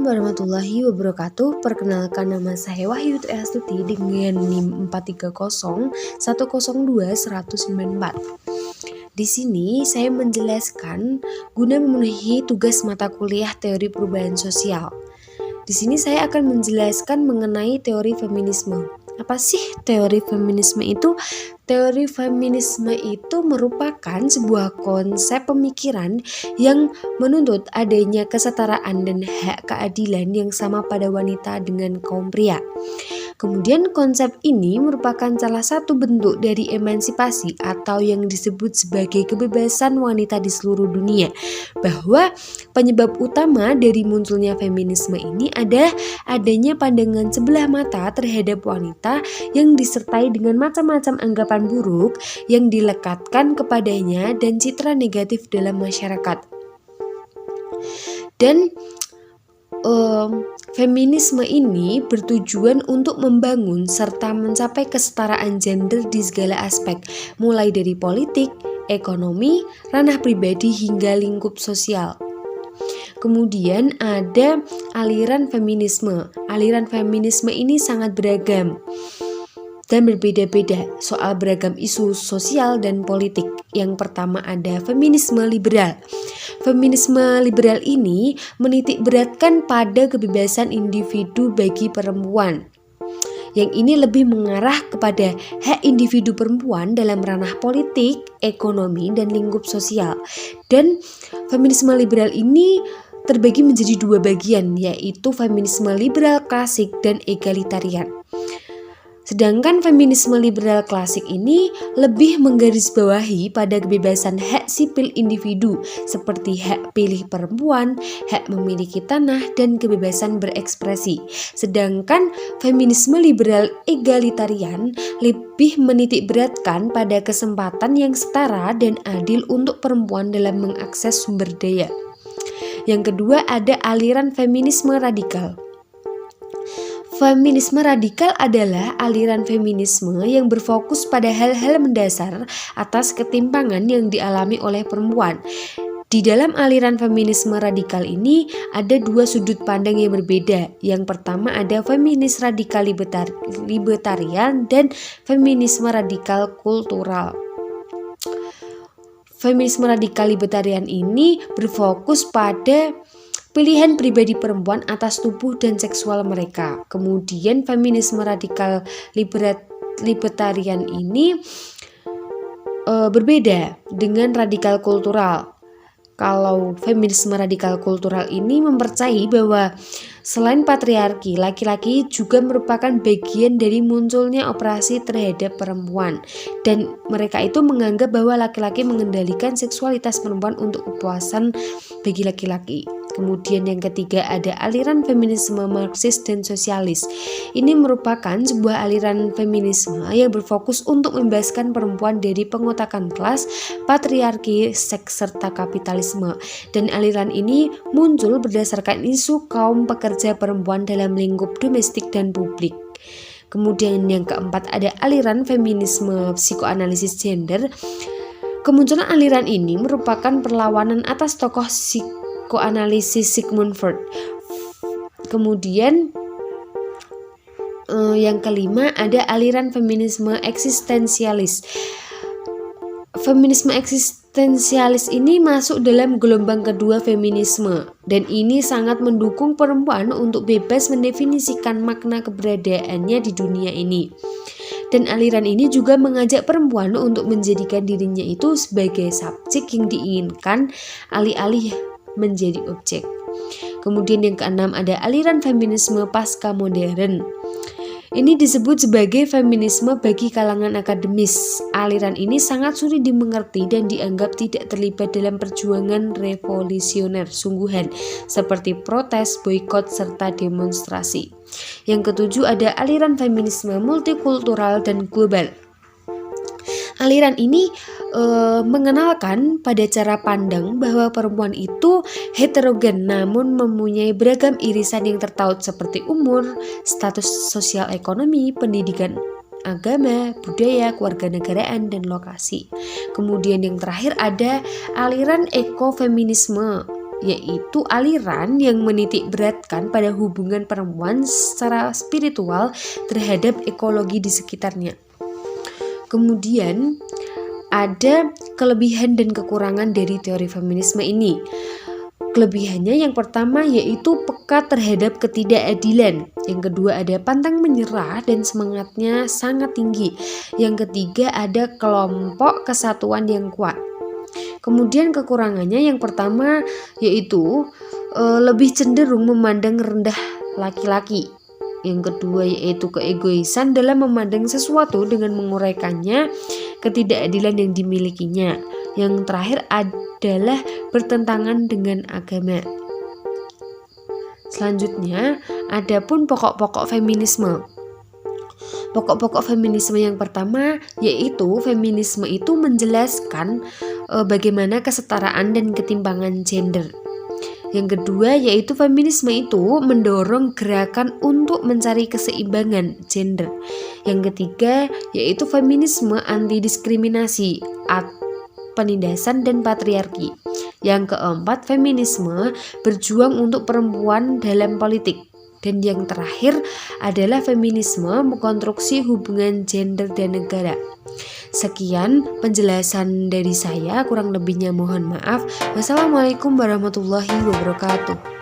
Assalamualaikum warahmatullahi wabarakatuh. Perkenalkan, nama saya Wahyu Triastuti dengan NIM 430102194. Di sini saya menjelaskan guna memenuhi tugas mata kuliah teori perubahan sosial. Di sini saya akan menjelaskan mengenai teori feminisme. Apa sih teori feminisme itu? Teori feminisme itu merupakan sebuah konsep pemikiran yang menuntut adanya kesetaraan dan hak keadilan yang sama pada wanita dengan kaum pria. Kemudian konsep ini merupakan salah satu bentuk dari emansipasi atau yang disebut sebagai kebebasan wanita di seluruh dunia. Bahwa penyebab utama dari munculnya feminisme ini adanya pandangan sebelah mata terhadap wanita yang disertai dengan macam-macam anggapan buruk yang dilekatkan kepadanya dan citra negatif dalam masyarakat. Dan feminisme ini bertujuan untuk membangun serta mencapai kesetaraan gender di segala aspek, mulai dari politik, ekonomi, ranah pribadi hingga lingkup sosial. Kemudian ada aliran feminisme. Aliran feminisme ini sangat beragam dan berbeda-beda soal beragam isu sosial dan politik. Yang pertama ada feminisme liberal. Feminisme liberal ini menitik beratkan pada kebebasan individu bagi perempuan. Yang ini lebih mengarah kepada hak individu perempuan dalam ranah politik, ekonomi, dan lingkup sosial. Dan feminisme liberal ini terbagi menjadi dua bagian, yaitu feminisme liberal klasik dan egalitarian. Sedangkan feminisme liberal klasik ini lebih menggarisbawahi pada kebebasan hak sipil individu seperti hak pilih perempuan, hak memiliki tanah, dan kebebasan berekspresi. Sedangkan feminisme liberal egalitarian lebih menitik beratkan pada kesempatan yang setara dan adil untuk perempuan dalam mengakses sumber daya. Yang kedua ada aliran feminisme radikal. Feminisme radikal adalah aliran feminisme yang berfokus pada hal-hal mendasar atas ketimpangan yang dialami oleh perempuan. Di dalam aliran feminisme radikal ini ada dua sudut pandang yang berbeda. Yang pertama ada feminis radikal libertarian dan feminisme radikal kultural. Feminisme radikal libertarian ini berfokus pada pilihan pribadi perempuan atas tubuh dan seksual mereka. Kemudian feminisme radikal libertarian ini berbeda dengan radikal kultural. Kalau feminisme radikal kultural ini mempercayai bahwa selain patriarki, laki-laki juga merupakan bagian dari munculnya opresi terhadap perempuan. Dan mereka itu menganggap bahwa laki-laki mengendalikan seksualitas perempuan untuk kepuasan bagi laki-laki. Kemudian yang ketiga ada aliran feminisme Marxis dan sosialis. Ini merupakan sebuah aliran feminisme yang berfokus untuk membebaskan perempuan dari pengotakan kelas, patriarki, seks, serta kapitalisme. Dan aliran ini muncul berdasarkan isu kaum pekerja perempuan dalam lingkup domestik dan publik. Kemudian yang keempat ada aliran feminisme psikoanalisis gender. Kemunculan aliran ini merupakan perlawanan atas tokoh psikoanalisis Sigmund Freud. Kemudian yang kelima ada aliran feminisme eksistensialis. Feminisme eksistensialis ini masuk dalam gelombang kedua feminisme dan ini sangat mendukung perempuan untuk bebas mendefinisikan makna keberadaannya di dunia ini. Dan aliran ini juga mengajak perempuan untuk menjadikan dirinya itu sebagai subjek yang diinginkan alih-alih menjadi objek. Kemudian yang keenam ada aliran feminisme pasca modern. Ini disebut sebagai feminisme bagi kalangan akademis. Aliran ini sangat sulit dimengerti dan dianggap tidak terlibat dalam perjuangan revolusioner sungguhan seperti protes, boikot, serta demonstrasi. Yang ketujuh ada aliran feminisme multikultural dan global. Aliran ini mengenalkan pada cara pandang bahwa perempuan itu heterogen namun mempunyai beragam irisan yang tertaut seperti umur, status sosial ekonomi, pendidikan agama, budaya, kewarganegaraan, dan lokasi. Kemudian yang terakhir ada aliran ekofeminisme yaitu aliran yang menitik beratkan pada hubungan perempuan secara spiritual terhadap ekologi di sekitarnya. Kemudian ada kelebihan dan kekurangan dari teori feminisme ini. Kelebihannya yang pertama yaitu peka terhadap ketidakadilan. Yang kedua ada pantang menyerah dan semangatnya sangat tinggi. Yang ketiga ada kelompok kesatuan yang kuat. Kemudian kekurangannya yang pertama yaitu lebih cenderung memandang rendah laki-laki. Yang kedua yaitu keegoisan dalam memandang sesuatu dengan menguraikannya, ketidakadilan yang dimilikinya. Yang terakhir adalah bertentangan dengan agama. Selanjutnya, adapun pokok-pokok feminisme. Pokok-pokok feminisme yang pertama yaitu feminisme itu menjelaskan bagaimana kesetaraan dan ketimpangan gender. Yang kedua yaitu feminisme itu mendorong gerakan untuk mencari keseimbangan gender. Yang ketiga yaitu feminisme anti diskriminasi, penindasan dan patriarki. Yang keempat feminisme berjuang untuk perempuan dalam politik. Dan yang terakhir adalah feminisme mengkonstruksi hubungan gender dan negara. Sekian penjelasan dari saya, kurang lebihnya mohon maaf. Wassalamualaikum warahmatullahi wabarakatuh.